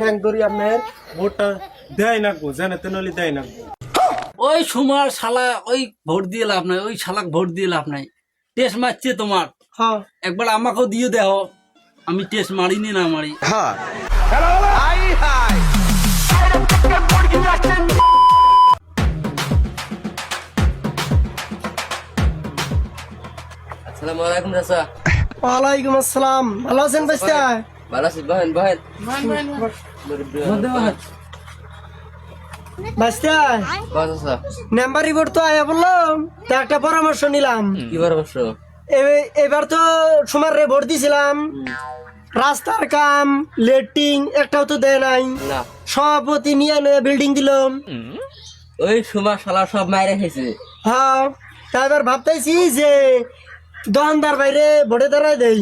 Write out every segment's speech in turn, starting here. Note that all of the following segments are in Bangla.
ঠ্যাং ধরি আপনার ভোটটা দেয় না গো, জানে তো নলি দেয় না। ওই সুমার শালা ওই ভোট দিয়ে লাভ নাই, ওই শালাক ভোট দিয়ে লাভ নাই। টেস্ট মারছে তোমার, হ্যাঁ একবার আমাকেও দিয়ে দেও, আমি টেস্ট মারিনি না মারি। আসসালামু আলাইকুম চাচা। ওয়ালাইকুম আসসালাম। ভালো আছেন ভাইস্তা? ভালো আছি, বহেন বহেন। ভাইস্তা চাচা নাম্বার রিপোর্ট তো আয়া বললাম, তা একটা পরামর্শ নিলাম। কি পরামর্শ? এবার তো সুমার রে ভোট দিছিলাম, রাস্তার কাম লেট্রিন একটাও তো দেয় নাই, না, সভাপতি নিয়ে বিল্ডিং দিলাম। ওই সুমা শালা সব মাইরে খাইছে। হ্যাঁ, তা এবার ভাবতেছি যে দোকানদার বাইরে ভোটে দাঁড়ায় দেই।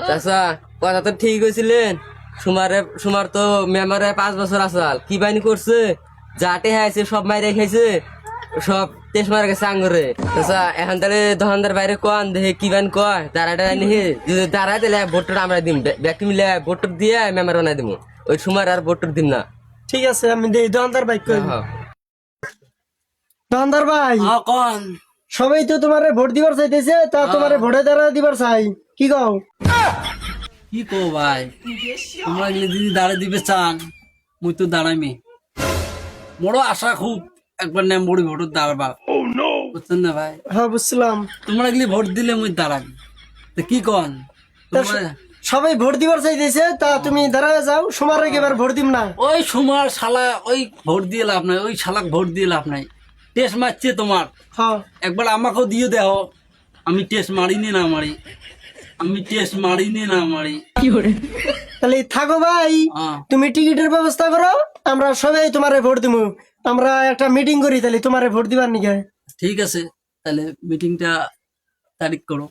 চাচা কথা তো ঠিক হয়েছিলেন। সুমার তো মেম্বারে 5 বছর আসাল কি বাইনি করছে, যাটে খাইছে সব মাইরে খাইছে, সব তেজ মারা গেছে আঙ্গুরে। চাচা এখন তাহলে দোকানদার বাইরে কন দেখে কি বাইন কয়, দাঁড়াটা নিয়ে যদি দাঁড়ায় তাহলে ভোটটা আমরা দিম, ব্যক্তি মিলে ভোট দিয়ে মেম্বার বানাই দিব। ওই সুমার আর ভোট দিম না। ঠিক আছে, আমি দেই দোকানদার ভাই কই। হ্যাঁ। দোকানদার ভাই, কন সবাই তো তোমারে ভোট দিবার চাইতেছে, তা তোমারে ভোটে দাঁড়া দিবার চাই, কি কও? কি কো ভাই, তোমরা যদি দাঁড়ে দিবে চান মুই তো দাঁড়াইমি। বড় আশা খুব একবার নেমবড়ি ভোট দাঁড়াবা, বুঝছেন না ভাই? হ্যাঁ বুঝছিলাম। তোমরা গেলে ভোট দিলে মুই দাঁড়াবি, তো কি কন? তা সবাই ভোট দিবার চাইতেছে, তা তুমি দাঁড়ায় যাও, সুমার এবার ভোট দিম না। ওই সুমার শালা ওই ভোট দিয়ে লাভ নাই, ওই শালাক ভোট দিয়ে লাভ নাই। টেস্ট মারছে তোমার, হ্যাঁ একবার আমাকেও দিয়ে দেও, আমি টেস্ট মারিনি না মারি, আমি টেস্ট মারিনি না মারি। তাহলে থাকো ভাই, হ্যাঁ। তুমি টিকিটের ব্যবস্থা করো, আমরা সবাই তোমারে ভোট দিব। আমরা একটা মিটিং করি, তাহলে তোমারে ভোট দিবার নিকে। ঠিক আছে, তাহলে মিটিংটা তারিখ করো।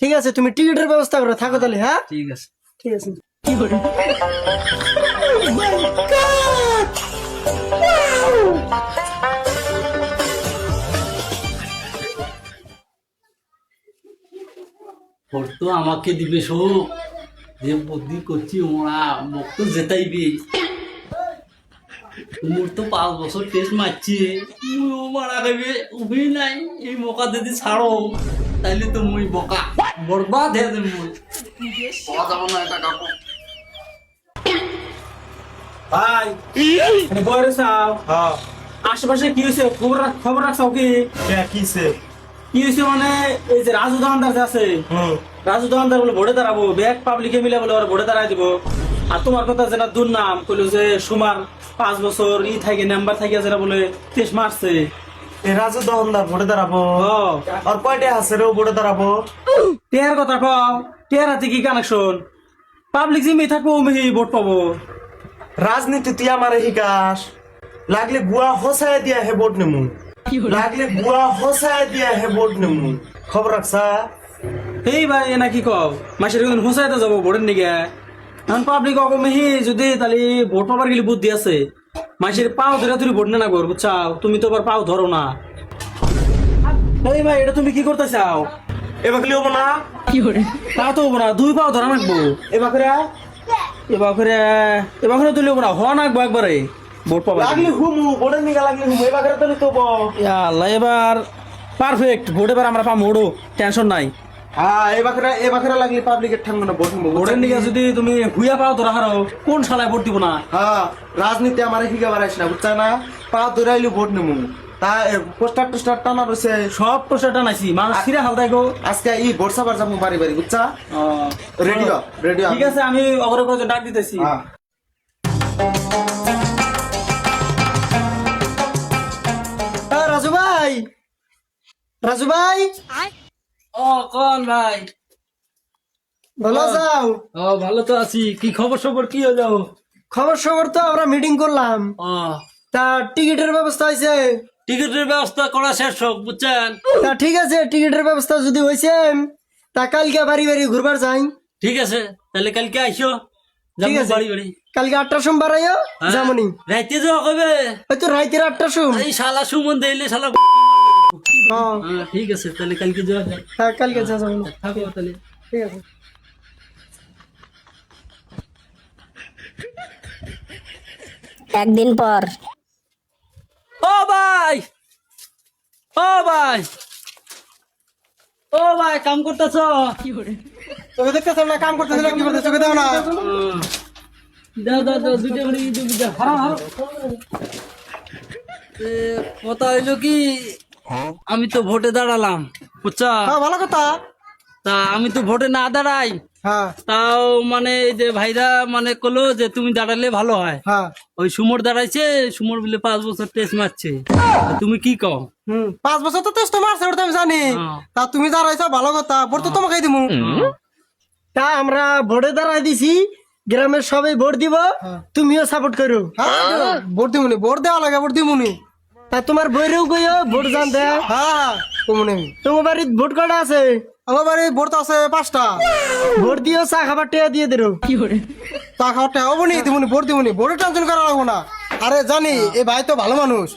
ঠিক আছে, তুমি টিকিটের ব্যবস্থা করো, থাকো তাহলে। হ্যাঁ ঠিক আছে। ঠিক আছে। ভোট তো আমাকে দিবে, সো যে বুদ্ধি করছি ওরা মোক তো জেতাইবে। মোর তো 5 বছর টেস্ট মারছি, মুইও মারা খাইবে, উভি নাই। এই মকা যদি ছাড়ো তাইলে তো মুই বকা বরবাদ হয়ে যাবে। মুই পাওয়া যাবো না এটা কাকু। ভাই বয়রে চাও হ্যাঁ আশেপাশে কি হয়েছে খবর রাখছাও কি? কিছে? কি হয়েছে মানে এই যে রাজু দোকানদার যে আছে, রাজু দোকানদার বলে ভোটে দাঁড়াবো, ব্যাগ পাবলিকে মিলে বলে ওরা ভোটে দাঁড়াই দিব। আর তোমার কথা যেটা দুর্নাম কইলো যে সুমার 5 বছর থাকে নাম্বার থাকে যেটা বলে তেজ মারছে। এই রাজু দোকানদার ভোটে দাঁড়াবো, আর কয়টা আছে রে ভোটে দাঁড়াবো? টেয়ার কথা কও, টেয়ার হাতে কি কানেকশন? পাবলিক জিম্মি থাকবো ওমি ভোট পাবো। রাজনীতি তুই আমার হিকাস, লাগলে গুয়া হসায় দিয়া হে ভোট নেমু, লাগলে গুয়া হসায় দিয়া হে ভোট নেমু। খবর রাখছা? এই ভাই এনা কি কও, মাসের কোন হোসাইতে যাবো ভোটের নিগে? এখন পাবলিক অকমেহি যদি তাহলে ভোট পাবার গেলে বুদ্ধি আছে, মাসের পাও ধরে তুমি ভোট না কর, বুঝছাও? তুমি তো আবার পাও ধরো না। এই ভাই এটা তুমি কি করতে চাও? এবার লিও না, তা তো হবো না, 2 পাও ধরা রাখবো। এবার করে তুলি হবো না, হওয়া নাকবো একবারে ভোট পাবা। লাগলে হুমু ভোটের নিগা, লাগলে হুমু এবার তো নিতে হবো। আল্লাহ এবার পারফেক্ট ভোট, এবার আমরা পাবো, ওড়ো টেনশন নাই। হ্যাঁ এবার লাগলে পাবলিকের ঠান্ডা না ভোট নেবো। ভোটের নিগে যদি তুমি হুইয়া পাও ধরা হারো, কোন শালায় ভোট দিব না? হ্যাঁ, রাজনীতি আমার হিগা বাড়াইছ না, বুঝছা না? পা দৌড়াইলে ভোট নেবো। তা পোস্টার টোস্টার টানা রয়েছে, সব পোস্টার টানাইছি, মানুষ ফিরে হাল দেখো। আজকে এই ভোট সাবার যাবো বাড়ি বাড়ি, বুঝছা? Radio radio. ঠিক আছে, আমি অগ্রগত ডাক দিতেছি। রাজু ভাই, রাজু ভাই, ও কোন ভাই? ভালো যাও? ও ভালো তো আছি। কি খবর সবর কি হলো? খবর তো আমরা মিটিং করলাম, ও তা টিকিটের ব্যবস্থা হয়েছে। টিকিটের ব্যবস্থা করা শেষ হোক, বুঝছেন? তা ঠিক আছে, টিকিটের ব্যবস্থা যদি হয়েছে, তা কালকে বাড়ি বাড়ি ঘুরবার যাই। ঠিক আছে, তাহলে কালকে আইসো। ঠিক যাবো আছে, বাড়ি বাড়ি। কালকে 8টার সময় বাড়াইও, যেমনই রাইতে যাওয়া কবে? হয়তো রাইতের 8টার সময়। এই শালা সুমন দিলে শালা। হ্যাঁ হ্যাঁ, ঠিক আছে, তাহলে কালকে যাওয়া যায়। হ্যাঁ, কালকে যা যাবো। থাকো তাহলে। ঠিক আছে। একদিন পর। ও ভাই, ও ভাই, ও ভাই, কাম করতেছ? তোকে দেখতেছ না কাম করতেছ না কি করতেছ তোকে দাও না দাও দাও দাও, দুটো করে দাও। কথা হইলো কি, আমি তো ভোটে দাঁড়ালাম, বুঝছা? হ্যাঁ ভালো কথা তা আমি তো ভোটে না দাঁড়াই, হ্যাঁ তাও মানে এই যে ভাইরা মানে কলো যে তুমি দাঁড়ালে ভালো হয়। হ্যাঁ ওই সুমর দাঁড়াইছে, সুমর বলে 5 বছর টেস্ট মারছে। তা তুমি কি কও? 5 বছর তো টেস্ট মারছে ওটা আমি জানি হ্যাঁ। তা তুমি দাঁড়াইছো ভালো কথা ভোট তো তোমাকে দিমু তা আমরা ভোটে দাঁড়াই দিছি, গ্রামের সবাই ভোট দিব, তুমিও সাপোর্ট করো। হ্যাঁ ভোট দিমুনি ভোট দেওয়া লাগে ভোট দিমুনি তা তোমার বইরেও কইও ভোট জান দে। হ্যাঁ কমুনি তোমার বাড়ির ভোট কটা আছে? আমার বাড়ি ভোট তো আছে 5টা ভোট দিও, চা খাবার টেয়া দিয়ে দেরো। তা খাওয়াটা হবো নি দিমুনি ভোট দিমুনি ভোটের টেনশন করা লাগবো না আরে জানি এই ভাই তো ভালো মানুষ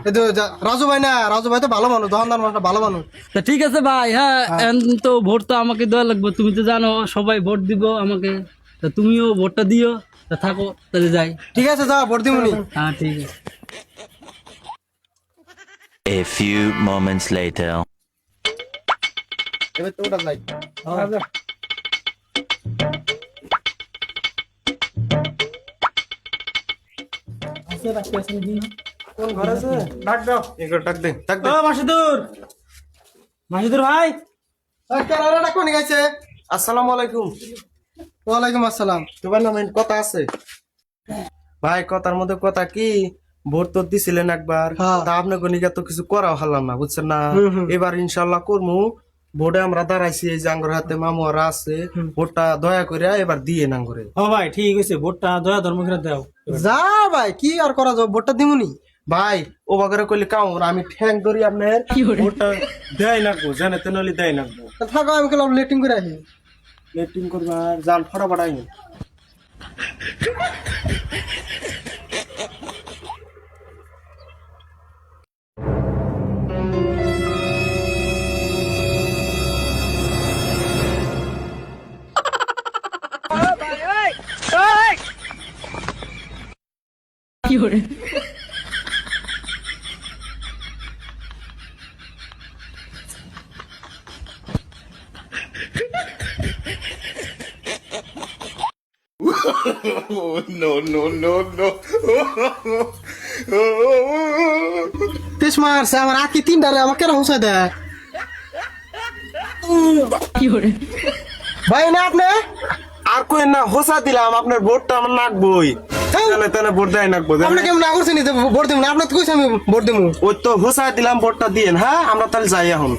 এই তো রাজু ভাই না রাজু ভাই তো ভালো মানুষ দোকানদার মানুষ ভালো মানুষ তা ঠিক আছে ভাই, হ্যাঁ এখন তো ভোট তো আমাকে দেওয়া লাগবে, তুমি তো জানো সবাই ভোট দিব আমাকে। তা তুমিও ভোটটা দিও। তা থাকো, তাহলে যাই। ঠিক আছে যা ভোট দিমুনি হ্যাঁ ঠিক আছে। A few moments later. এবার তো ওটা যাই কোন ঘর আছে ডাক দাও এগুলো ডাক দে ডাক দে ও মাসুদুর, মাসুদুর ভাই, কেনারা ডাক কোনি গাইছে আসসালামু আলাইকুম ওয়ালাইকুম আসসালাম তোমার নাম কথা আছে ভাই কথার মধ্যে কথা কি ভোট তো দিছিলেন একবার তা আপনাকে নিকে তো কিছু করা হলাম না বুঝছেন না এবার ইনশাল্লাহ করমু ভোটে আমরা দাঁড়াইছি এই যে আঙ্গুর হাতে মামুয়ারা আছে ভোটটা দয়া করে এবার দিয়ে না করে ও ভাই ঠিক আছে, ভোটটা দয়া ধর্ম করে দাও। যা ভাই কি আর করা যাবে ভোটটা দিমুনি ভাই ও বাগারে কইলে কামড় আমি ঠ্যাং ধরি আপনার ভোটটা দেয় না গো জানে তেনলি দেয় না গো থাকো আমি কেলাম লেটিং করে আসি লেটিং করবা জাল ফটাফট আইন তেজ মারছে আমার আকি 3টারে আমাকে কেন হুঁসাই দেয় ভাই না আপনি আর কই না হোসা দিলাম আপনার ভোটটা আমার নাকবই তাহলে তাহলে ভোট দেয় নাকবো আপনি কেমন না করছেন ভোট দেবো না আপনার তো কইছি আমি ভোট দেবো ওই তো হোসা দিলাম ভোটটা দিয়েন হ্যাঁ আমরা তাহলে যাই এখন